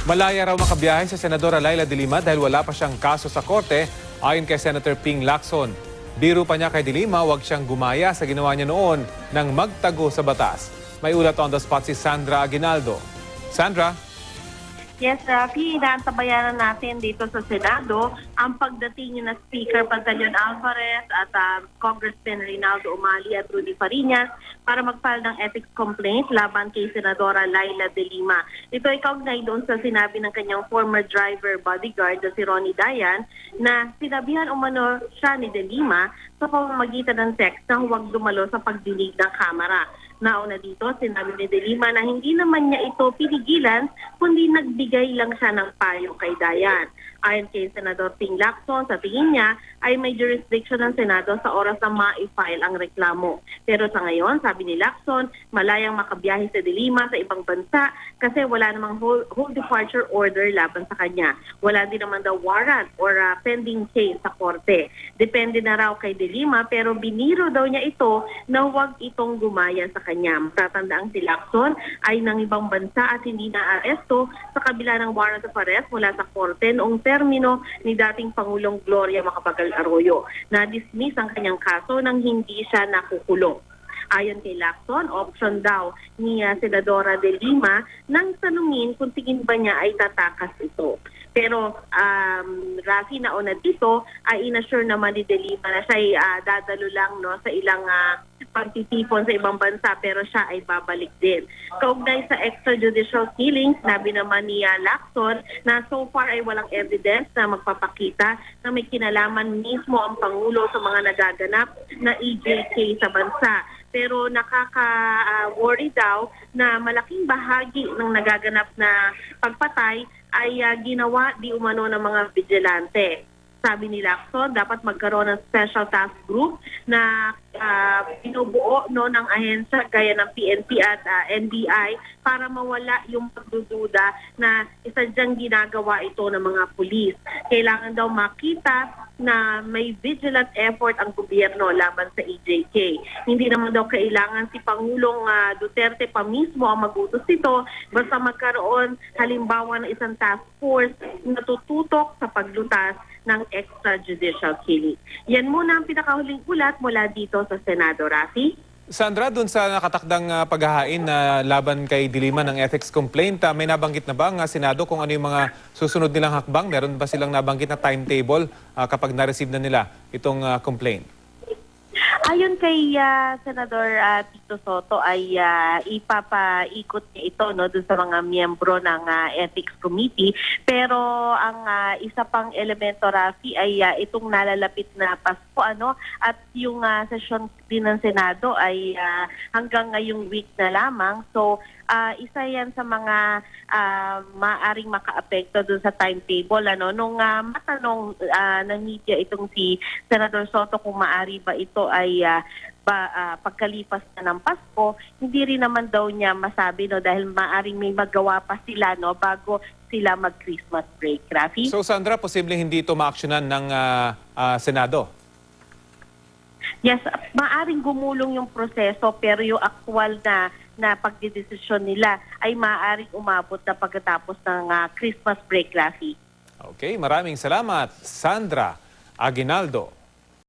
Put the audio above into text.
Malaya raw makabiyahe sa Senadora Laila De Lima dahil wala pa siyang kaso sa korte ayon kay Senator Ping Lacson. Biro pa niya kay De Lima huwag siyang gumaya sa ginawa niya noon nang magtago sa batas. May ulat on the spot si Sandra Aguinaldo. Sandra? Yes, Rafi, inaantabayan natin dito sa Senado ang pagdating ni na Speaker Pantaleon Alvarez at Congressman Reynaldo Umali at Rudy Fariñas para mag-file ng ethics complaint laban kay Senadora Laila De Lima. Ito ay kaugnay doon sa sinabi ng kanyang former driver bodyguard na si Ronnie Dayan na sinabihan umano siya ni De Lima sa pamamagitan ng text na huwag dumalo sa pagdinig ng kamera. Nauna dito, sinabi ni De Lima na hindi naman niya ito pinigilan, kundi nagbigay lang siya ng payo kay Dayan. Ayon kay Senador Ping Lacson, sa tingin niya ay may jurisdiction ng Senado sa oras na ma-file ang reklamo. Pero sa ngayon, sabi ni Lacson, malayang makabiyahe si De Lima sa ibang bansa kasi wala namang whole departure order laban sa kanya. Wala din naman daw warrant or pending case sa korte. Depende na raw kay De Lima pero biniro daw niya ito na huwag itong gumaya sa kanya. Matatandaan si Lacson ay ng ibang bansa at hindi na aresto sa kabila ng warrant of arrest mula sa korte noong termino ni dating Pangulong Gloria Macapagal Arroyo. Na-dismiss ang kanyang kaso nang hindi siya nakukulong. Ayon kay Lacson, option daw ni Senadora De Lima nang tanungin kung tingin ba niya ay tatakas ito. Pero Rafi, nauna dito ay inassure naman ni De Lima na siya ay dadalo lang sa ilang pagtitipon sa ibang bansa pero siya ay babalik din. Kaugnay sa extrajudicial killings, sabi naman ni Lacson na so far ay walang evidence na magpapakita na may kinalaman mismo ang Pangulo sa mga nagaganap na EJK sa bansa. Pero nakaka-worry daw na malaking bahagi ng nagaganap na pagpatay ay ginawa di umano ng mga vigilante. Sabi ni Lacson, dapat magkaroon ng special task group na binubuo ng ahensya gaya ng PNP at NBI para mawala yung pagdududa na isadyang ginagawa ito ng mga pulis. Kailangan daw makita na may vigilant effort ang gobyerno laban sa EJK. Hindi naman daw kailangan si Pangulong Duterte pa mismo ang magutos ito basta magkaroon halimbawa ng isang task force na tututok sa paglutas ng extrajudicial killing. Yan muna ang pinakahuling ulat mula dito sa Senado, Rafi. Sandra, dun sa nakatakdang paghahain na laban kay De Lima ng ethics complaint, may nabanggit na ba ang Senado kung ano yung mga susunod nilang hakbang? Meron ba silang nabanggit na timetable kapag na-receive na nila itong complaint? Ayon kay Senador Tito Soto ay ipapaikot niya ito doon sa mga miyembro ng Ethics Committee. Pero ang isa pang elemento, Rafi, ay itong nalalapit na Pasko at yung session din ng Senado ay hanggang ngayong week na lamang. So isa yan sa mga maaring makaapekto doon sa timetable. Nung matanong ng media itong si Senador Soto kung maari ba ito ay pagkalipas na ng Pasko, hindi rin naman daw niya masabi dahil maaring may magawa pa sila bago sila mag-Christmas break. Rafi? So Sandra, posibleng hindi ito ma-actionan ng Senado? Yes, maaring gumulong yung proseso pero yung aktual na pagdidesisyon nila ay maaaring umabot na pagkatapos ng Christmas break, Rafi. Okay, maraming salamat, Sandra Aguinaldo.